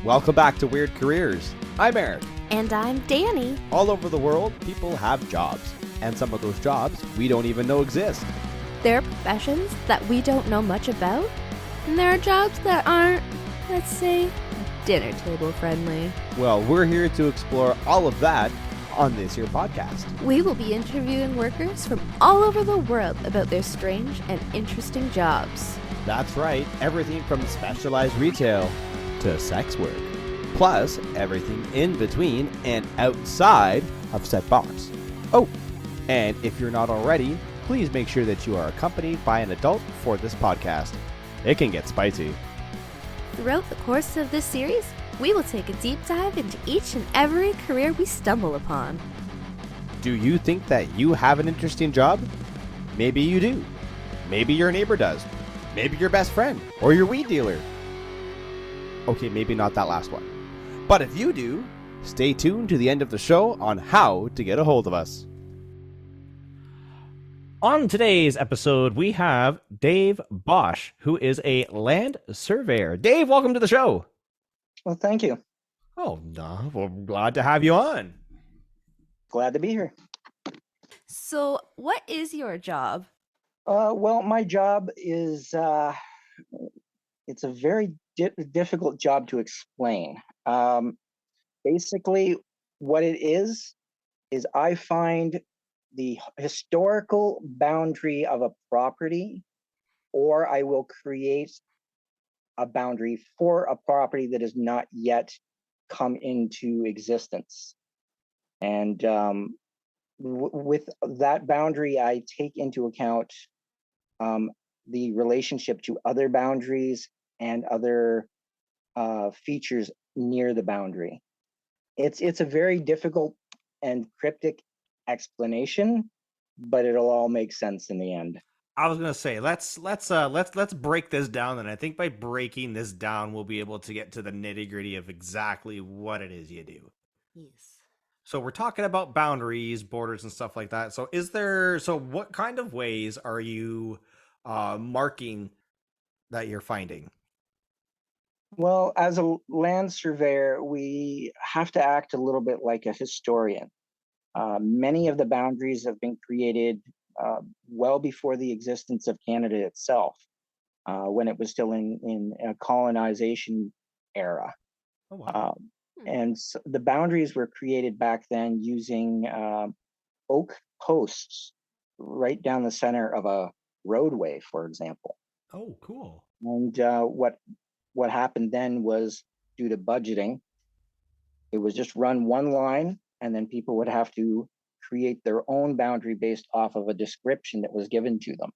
Welcome back to Weird Careers. I'm Eric. And I'm Danny. All over the world, people have jobs. And some of those jobs we don't even know exist. There are professions that we don't know much about. And there are jobs that aren't, let's say, dinner table friendly. Well, we're here to explore all of that on this here podcast. We will be interviewing workers from all over the world about their strange and interesting jobs. That's right, everything from specialized retail to sex work. Plus, everything in between and outside of said box. Oh, and if you're not already, please make sure that you are accompanied by an adult for this podcast. It can get spicy. Throughout the course of this series, we will take a deep dive into each and every career we stumble upon. Do you think that you have an interesting job? Maybe you do. Maybe your neighbor does. Maybe your best friend or your weed dealer. Okay, maybe not that last one. But if you do, stay tuned to the end of the show on how to get a hold of us. On today's episode, we have Dave Bosch, who is a land surveyor. Dave, welcome to the show. Well, thank you. Oh, no, well, glad to have you on. Glad to be here. So, what is your job? Well, my job is it's a very difficult job to explain. Basically, what it is I find the historical boundary of a property, or I will create a boundary for a property that has not yet come into existence. And with that boundary, I take into account the relationship to other boundaries and other features near the boundary. It's a very difficult and cryptic explanation, but it'll all make sense in the end. I was gonna say let's break this down, and I think by breaking this down, we'll be able to get to the nitty gritty of exactly what it is you do. Yes. So we're talking about boundaries, borders, and stuff like that. So what kind of ways are you marking that you're finding? Well, as a land surveyor, we have to act a little bit like a historian. Many of the boundaries have been created well before the existence of Canada itself, when it was still in a colonization era. Oh, wow. And so the boundaries were created back then using oak posts right down the center of a roadway, for example. Oh, cool. And what happened then was, due to budgeting, it was just run one line, and then people would have to create their own boundary based off of a description that was given to them.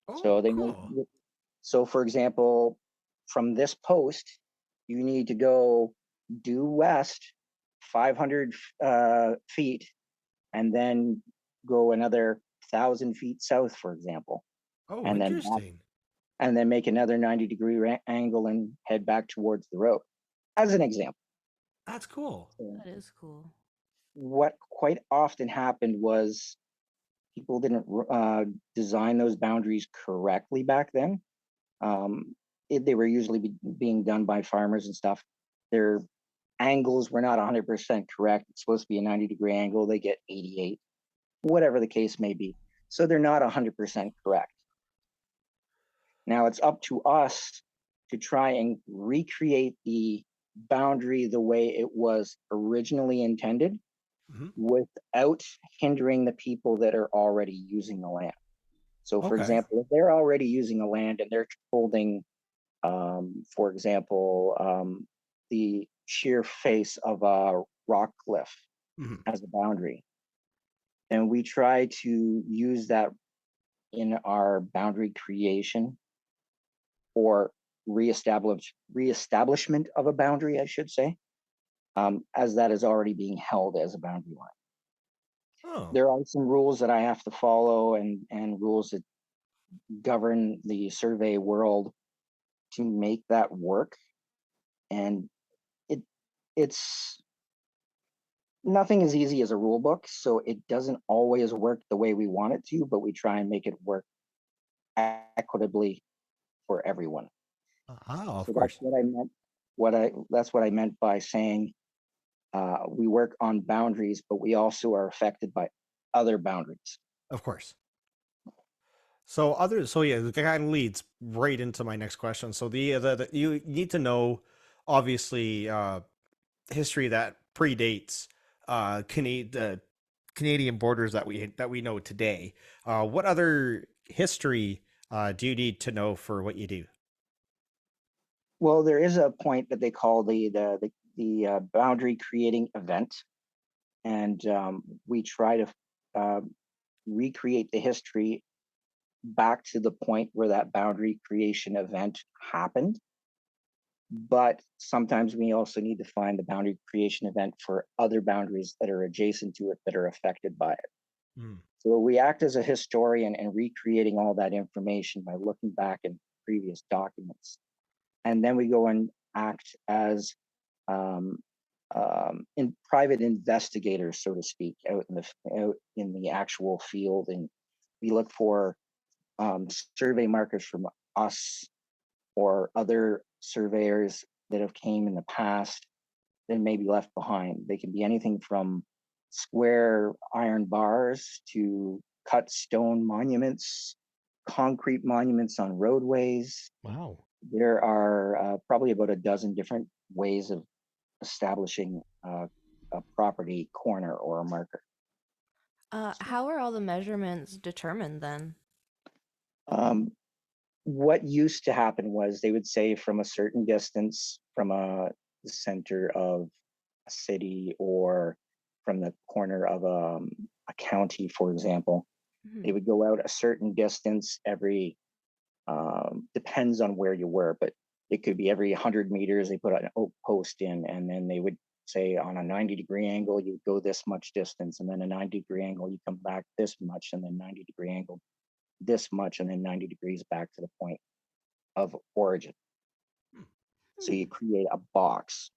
Oh, cool. So for example, from this post, you need to go due west 500 feet, and then go another 1,000 feet south, for example. Oh, and interesting. And then make another 90-degree angle and head back towards the road, as an example. That's cool. That is cool. What quite often happened was people didn't design those boundaries correctly back then. They were usually being done by farmers and stuff. Their angles were not 100% correct. It's supposed to be a 90-degree angle. They get 88, whatever the case may be. So they're not 100% correct. Now it's up to us to try and recreate the boundary the way it was originally intended, without hindering the people that are already using the land. So, for example, if they're already using the land and they're holding, for example, the sheer face of a rock cliff as a boundary, and we try to use that in our boundary creation or reestablishment of a boundary, I should say, as that is already being held as a boundary line. Oh. There are some rules that I have to follow, and rules that govern the survey world to make that work. And it's nothing as easy as a rule book, so it doesn't always work the way we want it to, but we try and make it work equitably for everyone. Oh, of So course. that's what I meant. that's what I meant by saying we work on boundaries, but we also are affected by other boundaries. Of course. So yeah, that kind of leads right into my next question. So the you need to know, obviously, history that predates the Canadian borders that we know today. What other history do you need to know for what you do? Well, there is a point that they call the boundary creating event, and we try to uh, recreate the history back to the point where that boundary creation event happened. But sometimes we also need to find the boundary creation event for other boundaries that are adjacent to it that are affected by it. Mm. So we act as a historian and recreating all that information by looking back in previous documents. And then we go and act as um, in private investigators, so to speak, out in the actual field, and we look for survey markers from us or other surveyors that have came in the past that may be left behind. They can be anything from square iron bars to cut stone monuments, concrete monuments on roadways. Wow. There are probably about a dozen different ways of establishing a property corner or a marker. How are all the measurements determined then? Um, what used to happen was they would say from a certain distance from the center of a city or from the corner of a county, for example, Mhm. they would go out a certain distance every, depends on where you were, but it could be every 100 meters, they put an oak post in, and then they would say on a 90-degree angle, you go this much distance, and then a 90-degree angle, you come back this much, and then 90-degree angle this much, and then 90 degrees back to the point of origin. So Hmm. you create a box.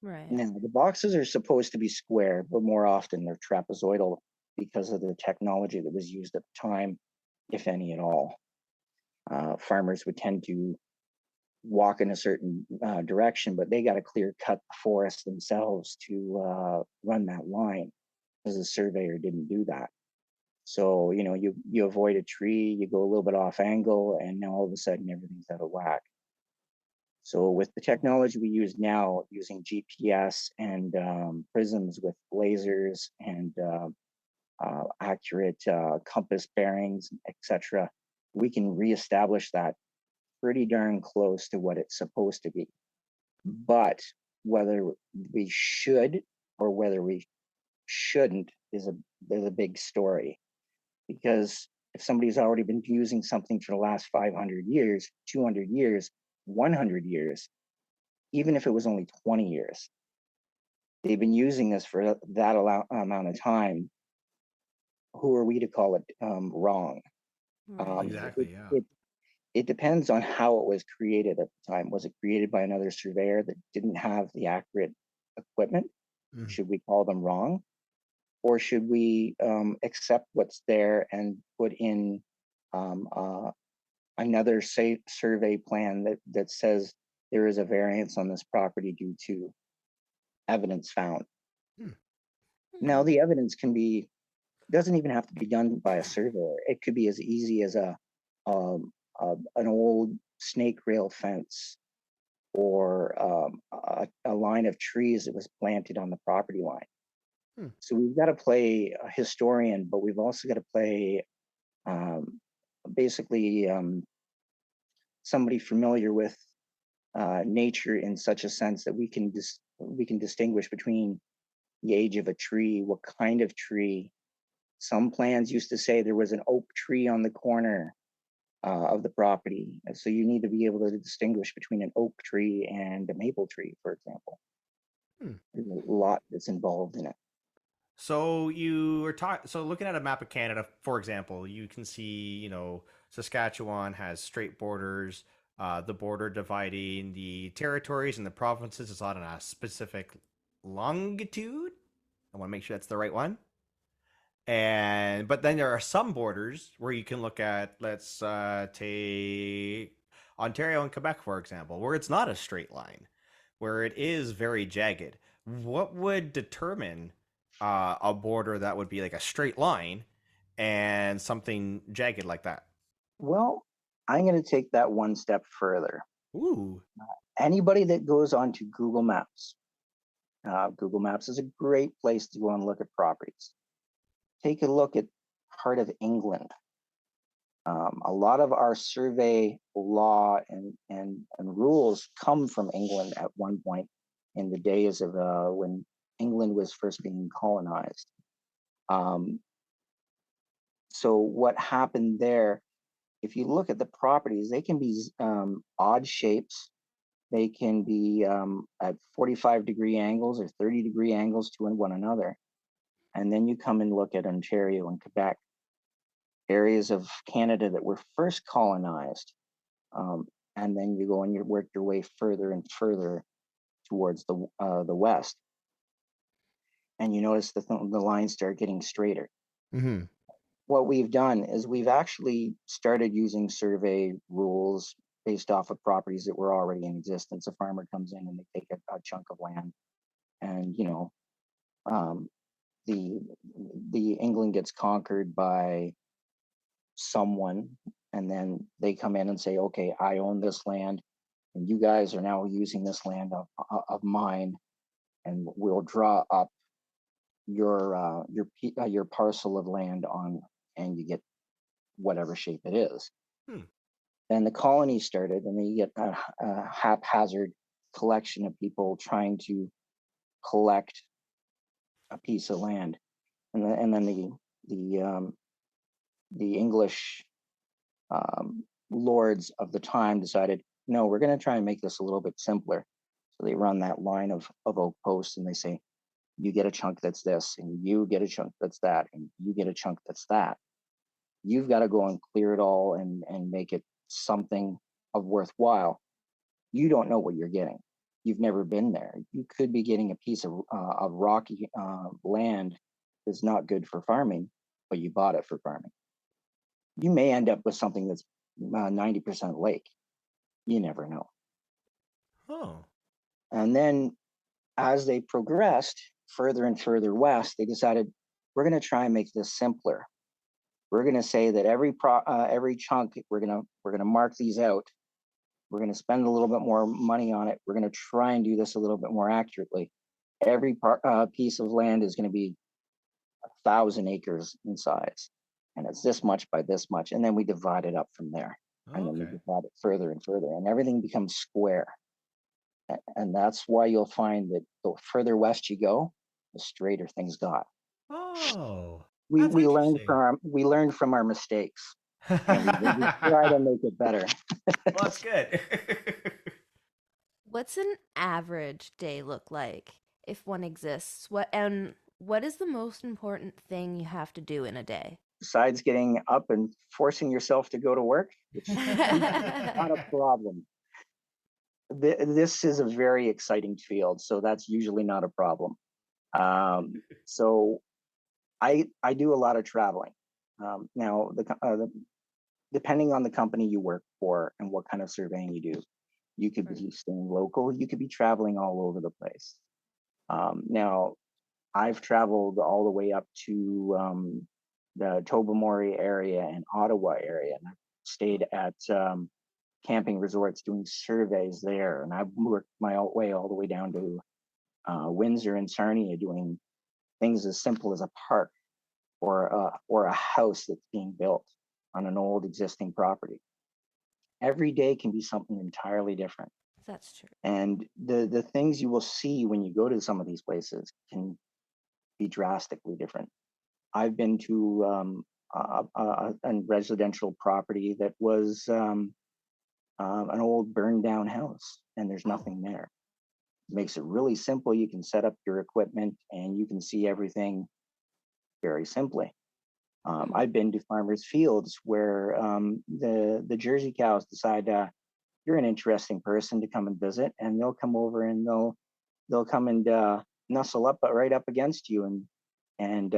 Right. Now, the boxes are supposed to be square, but more often they're trapezoidal because of the technology that was used at the time, if any at all. Farmers would tend to walk in a certain direction, but they got to clear cut the forest themselves to run that line because the surveyor didn't do that. So, you know, you avoid a tree, you go a little bit off angle, and now all of a sudden everything's out of whack. So with the technology we use now, using GPS and prisms with lasers and accurate compass bearings, etc., we can reestablish that pretty darn close to what it's supposed to be. But whether we should or whether we shouldn't is a big story, because if somebody's already been using something for the last 500 years, 200 years, 100 years, even if it was only 20 years, they've been using this for that amount of time. Who are we to call it wrong? Right. Um, it, Exactly. Yeah. it, it depends on how it was created at the time. Was it created by another surveyor that didn't have the accurate equipment? Mm. Should we call them wrong? Or should we accept what's there and put in um, uh, another survey plan that says there is a variance on this property due to evidence found? Mm. Now, the evidence doesn't even have to be done by a surveyor. It could be as easy as um, an old snake rail fence or a line of trees that was planted on the property line. Hmm. So we've got to play a historian, but we've also got to play um, basically somebody familiar with nature in such a sense that we can distinguish between the age of a tree, what kind of tree. Some plans used to say there was an oak tree on the corner of the property, and so you need to be able to distinguish between an oak tree and a maple tree, for example. Hmm. There's a lot that's involved in it. So you are talking. So looking at a map of Canada, for example, you can see, Saskatchewan has straight borders. The border dividing the territories and the provinces is on a specific longitude. I want to make sure that's the right one. And but then there are some borders where you can look at. Let's take Ontario and Quebec, for example, where it's not a straight line. where it is very jagged. What would determine a border that would be like a straight line and something jagged like that? Well, I'm going to take that one step further. Ooh. Anybody that goes onto Google Maps is a great place to go and look at properties. Take a look at part of England. A lot of our survey law and rules come from England at one point in the days of when England was first being colonized. Um, so what happened there, if you look at the properties, they can be odd shapes. They can be at 45-degree angles or 30-degree angles to one another. And then you come and look at Ontario and Quebec, areas of Canada that were first colonized. And then you go and you work your way further and further towards the west. And you notice the lines start getting straighter. Mm-hmm. What we've done is we've actually started using survey rules based off of properties that were already in existence. A farmer comes in and they take a chunk of land, and um, the England gets conquered by someone, and then they come in and say, okay, I own this land, and you guys are now using this land of mine, and we'll draw up your parcel of land on, and you get whatever shape it is. Hmm. Then the colonies started, and you get a haphazard collection of people trying to collect a piece of land, and then the English lords of the time decided, no, we're going to try and make this a little bit simpler. So they run that line of oak posts, and they say, you get a chunk that's this, and you get a chunk that's that, and you get a chunk that's that. You've got to go and clear it all and make it something of worthwhile. You don't know what you're getting. You've never been there. You could be getting a piece of rocky land that's not good for farming, but you bought it for farming. You may end up with something that's 90% lake. You never know. Oh. And then as they progressed further and further west, they decided, we're going to try and make this simpler. We're going to say that every chunk, we're going to mark these out. We're going to spend a little bit more money on it. We're going to try and do this a little bit more accurately. Every piece of land is going to be 1,000 acres in size, and it's this much by this much. And then we divide it up from there. And then we divide it further and further, and everything becomes square. And that's why you'll find that the further west you go, the straighter things got. Oh. We learned from our mistakes, and we try to make it better. Well, that's good. What's an average day look like if one exists? What is the most important thing you have to do in a day? Besides getting up and forcing yourself to go to work, which is not a problem. This is a very exciting field, so that's usually not a problem. So I do a lot of traveling. Now, depending on the company you work for and what kind of surveying you do, you could be staying local, you could be traveling all over the place. Now, I've traveled all the way up to the Tobermory area and Ottawa area, and I've stayed at camping resorts doing surveys there, and I've worked my way all the way down to Windsor and Sarnia doing things as simple as a park or a house that's being built on an old existing property. Every day can be something entirely different. That's true. And the things you will see when you go to some of these places can be drastically different. I've been to a residential property that was an old burned down house, and there's nothing there. It makes it really simple. You can set up your equipment and you can see everything very simply. I've been to farmers' fields where the Jersey cows decide you're an interesting person to come and visit, and they'll come over and they'll come and nuzzle up right up against you and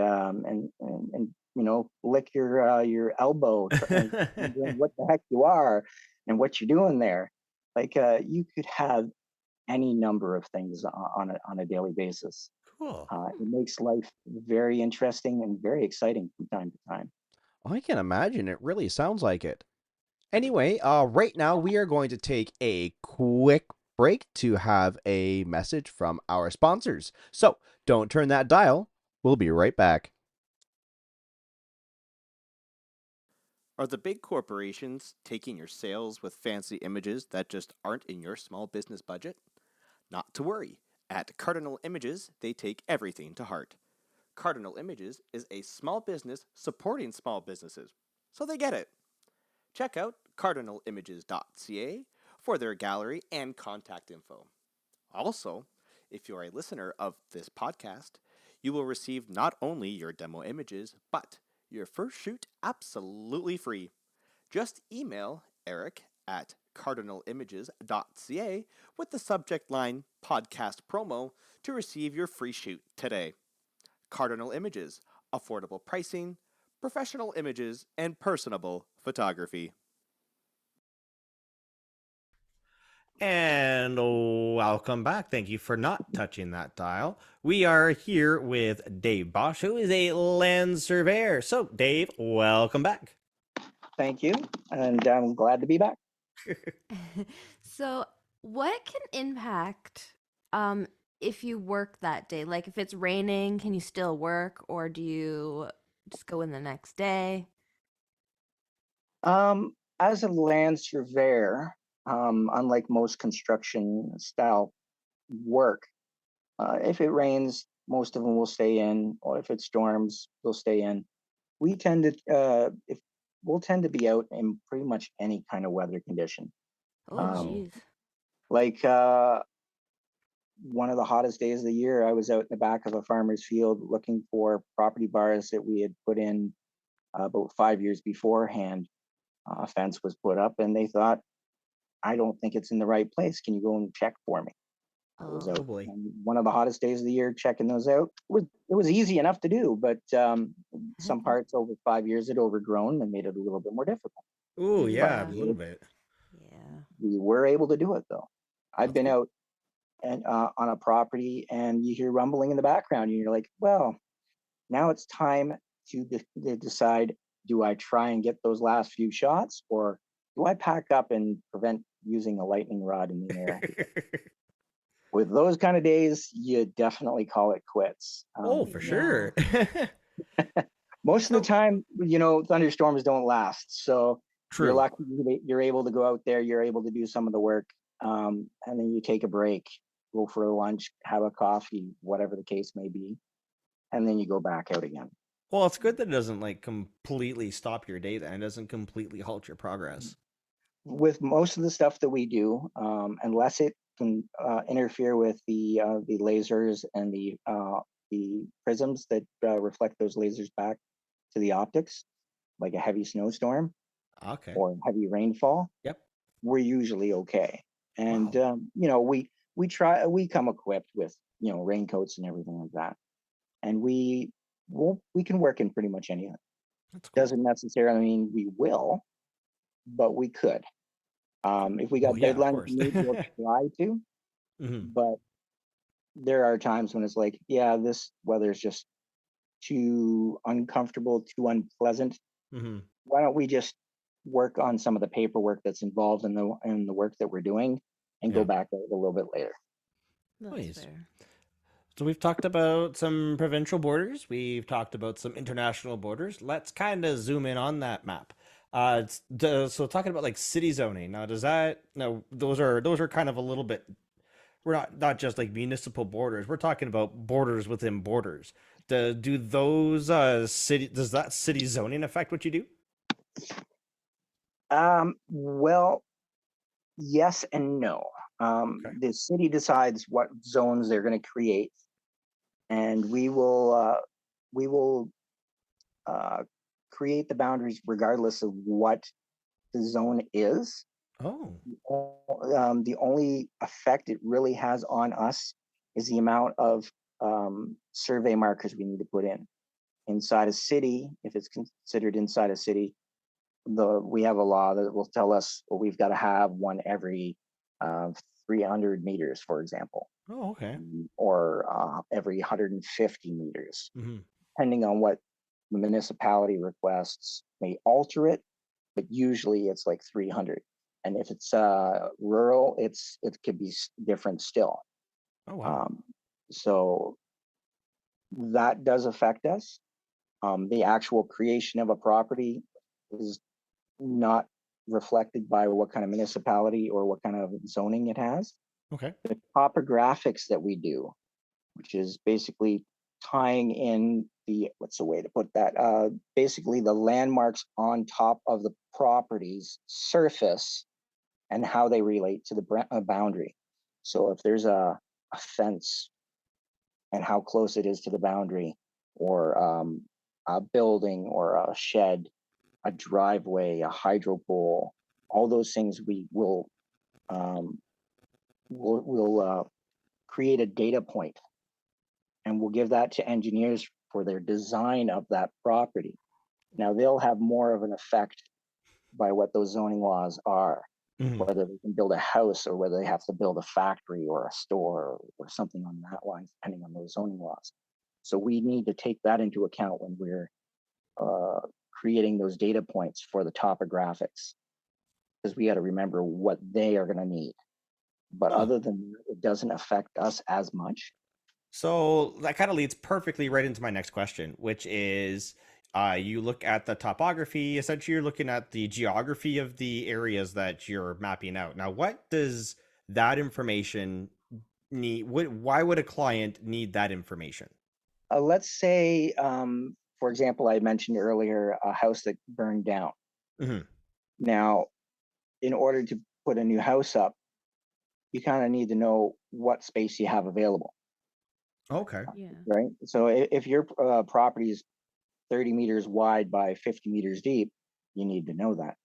lick your elbow and what the heck you are and what you're doing there. Like you could have any number of things on a daily basis. Cool. It makes life very interesting and very exciting from time to time. I can imagine. It really sounds like it. Anyway, right now we are going to take a quick break to have a message from our sponsors. So don't turn that dial. We'll be right back. Are the big corporations taking your sales with fancy images that just aren't in your small business budget? Not to worry. At Cardinal Images, they take everything to heart. Cardinal Images is a small business supporting small businesses, so they get it. Check out cardinalimages.ca for their gallery and contact info. Also, if you're a listener of this podcast, you will receive not only your demo images, but your first shoot absolutely free. Just email Eric at cardinalimages.ca with the subject line podcast promo to receive your free shoot today. Cardinal Images, affordable pricing, professional images, and personable photography. And welcome back. Thank you for not touching that dial. We are here with Dave Bosch, who is a land surveyor. So, Dave, welcome back. Thank you, and I'm glad to be back. So, what can impact if you work that day? Like if it's raining, can you still work or do you just go in the next day? As a land surveyor, unlike most construction style work, if it rains, most of them will stay in, or if it storms, they'll stay in. We tend to, if we'll tend to be out in pretty much any kind of weather condition. Oh, Um, geez. like one of the hottest days of the year, I was out in the back of a farmer's field looking for property bars that we had put in about 5 years beforehand. A fence was put up, and they thought, I don't think it's in the right place. Can you go and check for me? I was Oh, out Oh boy. on one of the hottest days of the year checking those out. It was easy enough to do, but some parts over 5 years had overgrown and made it a little bit more difficult. Ooh, yeah, a yeah. little bit. Yeah. We were able to do it though. I've That's been good. out and on a property, and you hear rumbling in the background, and you're like, well, now it's time to decide: do I try and get those last few shots, or do I pack up and prevent using a lightning rod in the air? With those kind of days, you definitely call it quits. Oh, for Yeah. sure. Most of the So time, thunderstorms don't last. So you're true. lucky you're able to go out there, you're able to do some of the work, and then you take a break, go for a lunch, have a coffee, whatever the case may be, and then you go back out again. Well, it's good that it doesn't like completely stop your day then. It doesn't completely halt your progress. With most of the stuff that we do, unless it can interfere with the lasers and the prisms that reflect those lasers back to the optics, like a heavy snowstorm Okay. or heavy rainfall, Yep. we're usually okay. And Wow. we come equipped with raincoats and everything like that, and we can work in pretty much anything. That's cool. Doesn't necessarily mean we will, but we could. If we got Well, yeah, of deadlines to course. meet, we'll try to. Hmm. But there are times when it's like, yeah, this weather is just too uncomfortable, too unpleasant. Hmm. Why don't we just work on some of the paperwork that's involved in the work that we're doing and go Yeah. back out a little bit later? That's Nice. fair. So we've talked about some provincial borders. We've talked about some international borders. Let's kind of zoom in on that map. So talking about like city zoning. Now, does that no? Those are kind of a little bit. We're not just like municipal borders. We're talking about borders within borders. Do those city does that city zoning affect what you do? Well, yes and no. Okay. The city decides what zones they're going to create, and we will uh, create the boundaries regardless of what the zone is. Oh. The only effect it really has on us is the amount of survey markers we need to put in inside a city. If it's considered inside a city, we have a law that will tell us, well, we've got to have one every 300 meters, for example, Oh, okay. or every 150 meters, Hmm. depending on what the municipality requests. May alter it, but usually it's like 300. And if it's rural, it could be different still. Oh, wow. So that does affect us. The actual creation of a property is not reflected by what kind of municipality or what kind of zoning it has. Okay. The topographics that we do, which is basically tying in what's the way to put that? Basically the landmarks on top of the property's surface and how they relate to the boundary. So if there's a fence and how close it is to the boundary, or a building or a shed, a driveway, a hydro pole, all those things we will create a data point, and we'll give that to engineers for their design of that property. Now they'll have more of an effect by what those zoning laws are, Mhm. whether they can build a house or whether they have to build a factory or a store or something on that line, depending on those zoning laws. So we need to take that into account when we're creating those data points for the topographics, because we got to remember what they are going to need. But Huh. other than that, it doesn't affect us as much. So that kind of leads perfectly right into my next question, which is you look at the topography, essentially, you're looking at the geography of the areas that you're mapping out. Now, what does that information need? Why would a client need that information? Let's say, for example, I mentioned earlier a house that burned down. Hmm. Now, in order to put a new house up, you kind of need to know what space you have available, Okay. Yeah. right? So if your property is 30 meters wide by 50 meters deep, you need to know that,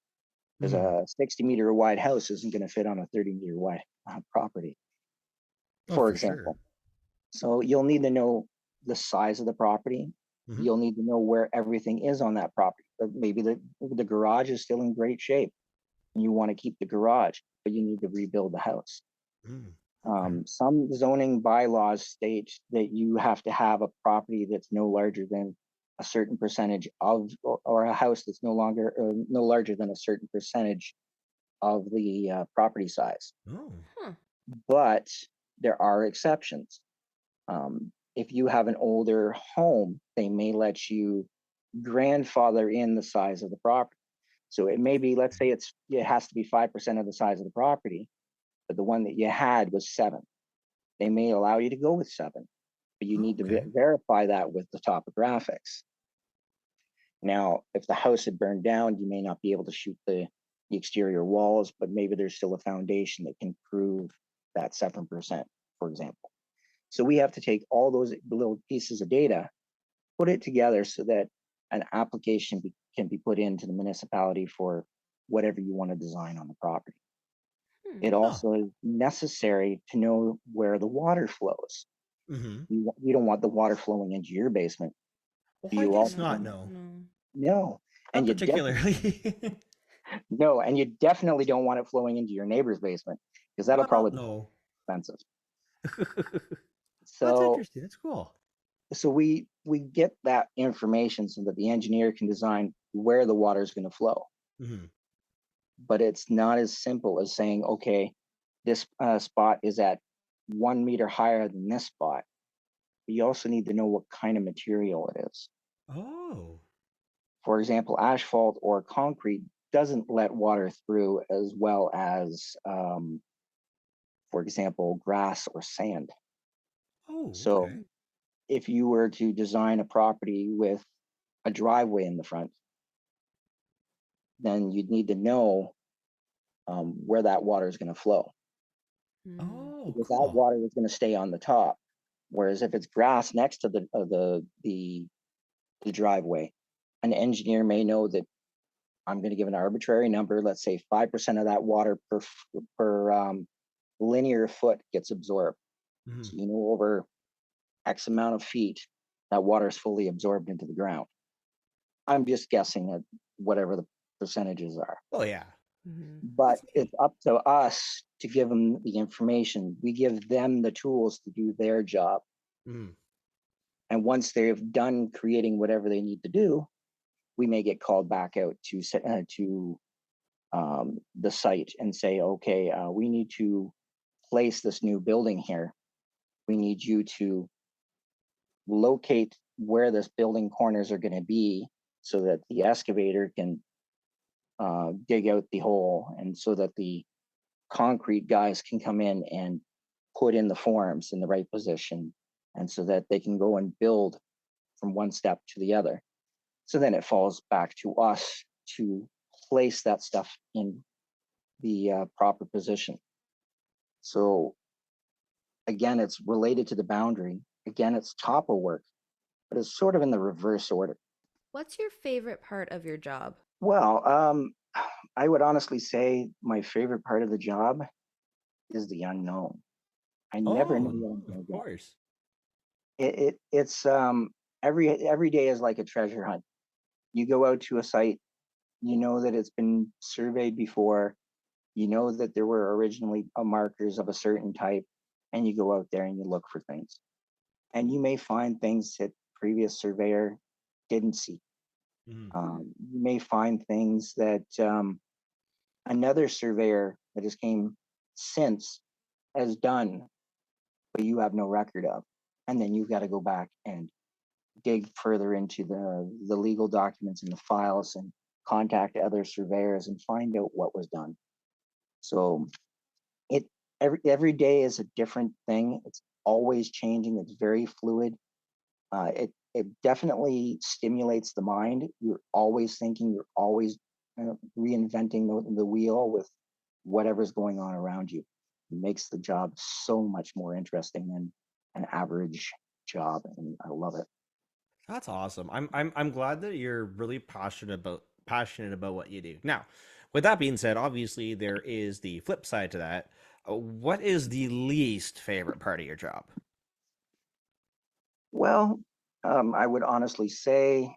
because Mhm. a 60-meter wide house isn't going to fit on a 30-meter wide property, Oh, for for sure. example. So you'll need to know the size of the property. Hmm. You'll need to know where everything is on that property. But maybe the garage is still in great shape and you want to keep the garage, but you need to rebuild the house. Okay. Some zoning bylaws state that you have to have a property that's no larger than a certain percentage of, or a house that's no larger than a certain percentage of the property size. Oh. Huh. But there are exceptions. If you have an older home, they may let you grandfather in the size of the property. So it may be, let's say it has to be 5% of the size of the property, but the one that you had was 7. They may allow you to go with 7, but you need to Okay. verify that with the topographics. Now, if the house had burned down, you may not be able to shoot the exterior walls, but maybe there's still a foundation that can prove that 7%, for example. So we have to take all those little pieces of data, put it together so that an application can be put into the municipality for whatever you want to design on the property. Hmm. It also is necessary to know where the water flows. Mm-hmm. You don't want the water flowing into your basement. Well, I You guess also not. No. No, No. no, not and you definitely particularly. no, and you definitely don't want it flowing into your neighbor's basement, because that'll Well, probably be no. expensive. Well, that's So interesting. That's cool. we get that information so that the engineer can design where the water is going to flow. Mm-hmm. But it's not as simple as saying, okay, this spot is at 1 meter higher than this spot. But you also need to know what kind of material it is. Oh. For example, asphalt or concrete doesn't let water through as well as, for example, grass or sand. Oh, So okay. if you were to design a property with a driveway in the front, then you'd need to know where that water is going to flow, Hmm. Oh, because that cool. water is going to stay on the top. Whereas if it's grass next to the driveway, an engineer may know that I'm going to give an arbitrary number. Let's say 5% of that water per linear foot gets absorbed. Mm-hmm. So over X amount of feet, that water is fully absorbed into the ground. I'm just guessing at whatever the percentages are. Oh, yeah. Hmm. But That's it's neat. up to us to give them the information. We give them the tools to do their job. Mm. And once they've done creating whatever they need to do, we may get called back out to the site and say, okay, we need to place this new building here. We need you to locate where this building corners are going to be so that the excavator can dig out the hole, and so that the concrete guys can come in and put in the forms in the right position, and so that they can go and build from one step to the other. So then it falls back to us to place that stuff in the proper position. So again, it's related to the boundary. Again, it's topo work, but it's sort of in the reverse order. What's your favorite part of your job? Well, I would honestly say my favorite part of the job is the unknown. I never know what I'm Of going to get. course. It's every day is like a treasure hunt. You go out to a site, you know that it's been surveyed before, you know that there were originally markers of a certain type, and you go out there and you look for things. And you may find things that previous surveyor didn't see. You may find things that another surveyor that has came since has done, but you have no record of. And then you've got to go back and dig further into the legal documents and the files and contact other surveyors and find out what was done. So it every day is a different thing. It's always changing. It's very fluid. It definitely stimulates the mind. You're always thinking. You're always reinventing the wheel with whatever's going on around you. It makes the job so much more interesting than an average job, and I love it. That's awesome. I'm glad that you're really passionate about what you do. Now, with that being said, obviously there is the flip side to that. What is the least favorite part of your job? Well, I would honestly say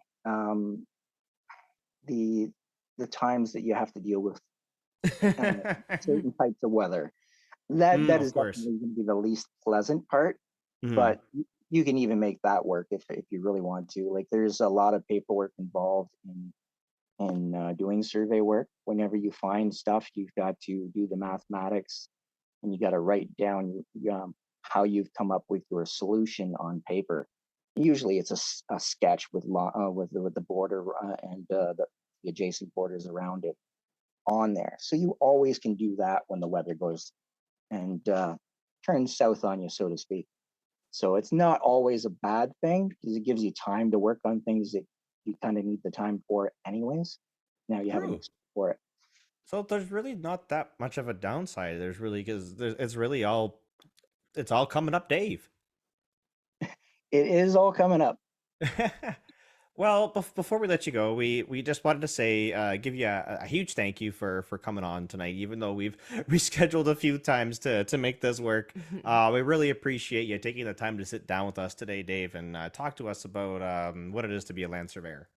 the the times that you have to deal with certain types of weather. That Of is course. definitely going to be the least pleasant part, Mhm. but you can even make that work if you really want to. Like there's a lot of paperwork involved in doing survey work. Whenever you find stuff, you've got to do the mathematics, and you got to write down how you've come up with your solution on paper. Usually, it's a sketch with the border and the adjacent borders around it on there. So you always can do that when the weather goes and turns south on you, so to speak. So it's not always a bad thing because it gives you time to work on things that you kind of need the time for anyways. Now you have an True. excuse for it. So there's really not that much of a downside. There's really because it's really all coming up, Dave. It is all coming up. Well, before we let you go, we just wanted to say, give you a huge thank you for coming on tonight. Even though we've rescheduled a few times to make this work, we really appreciate you taking the time to sit down with us today, Dave, and talk to us about what it is to be a land surveyor.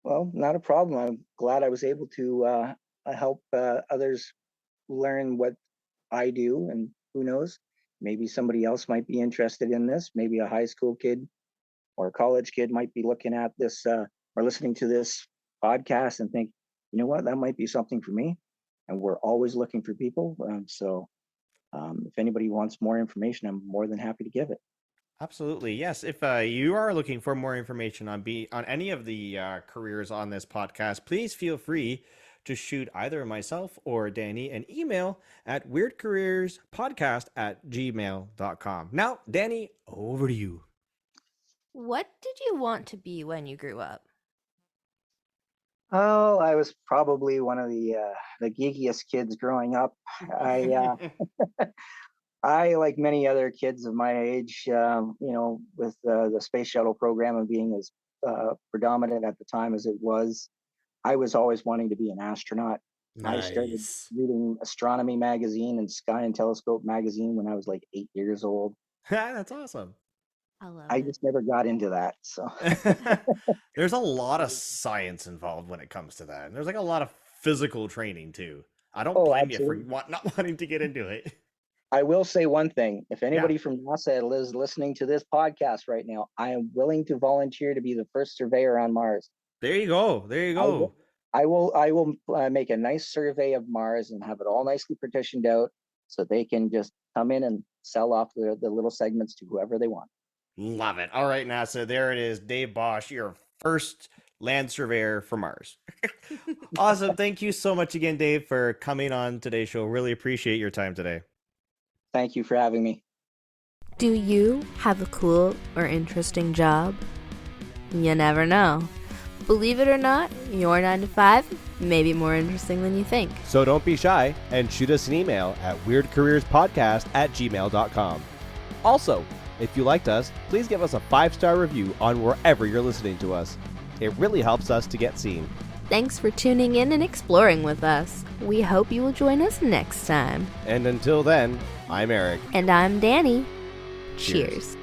Well, not a problem. I'm glad I was able to help others learn what I do, and who knows, maybe somebody else might be interested in this. Maybe a high school kid or a college kid might be looking at this or listening to this podcast and think, you know what, that might be something for me. And we're always looking for people. If anybody wants more information, I'm more than happy to give it. Absolutely. Yes. If you are looking for more information on any of the careers on this podcast, please feel free to shoot either myself or Danny an email at weirdcareerspodcast@gmail.com. Now, Danny, over to you. What did you want to be when you grew up? Oh, I was probably one of the geekiest kids growing up. I I, like many other kids of my age, with the space shuttle program and being as predominant at the time as it was, I was always wanting to be an astronaut. I started Nice. reading astronomy magazine and Sky and Telescope magazine when I was like 8 years old. That's awesome. I love I it. just never got into that. So There's a lot of science involved when it comes to that. And there's like a lot of physical training too. I don't Oh, blame you absolutely. for not wanting to get into it. I will say one thing. If Yeah. anybody from NASA is listening to this podcast right now, I am willing to volunteer to be the first surveyor on Mars. There you go. There you I will, go. I will make a nice survey of Mars and have it all nicely partitioned out so they can just come in and sell off the little segments to whoever they want. Love it. All right, NASA. There it is. Dave Bosch, your first land surveyor for Mars. Awesome. Thank you so much again, Dave, for coming on today's show. Really appreciate your time today. Thank you for having me. Do you have a cool or interesting job? You never know. Believe it or not, your 9 to 5 may be more interesting than you think. So don't be shy and shoot us an email at weirdcareerspodcast@gmail.com. Also, if you liked us, please give us a 5-star review on wherever you're listening to us. It really helps us to get seen. Thanks for tuning in and exploring with us. We hope you will join us next time. And until then, I'm Eric. And I'm Danny. Cheers. Cheers.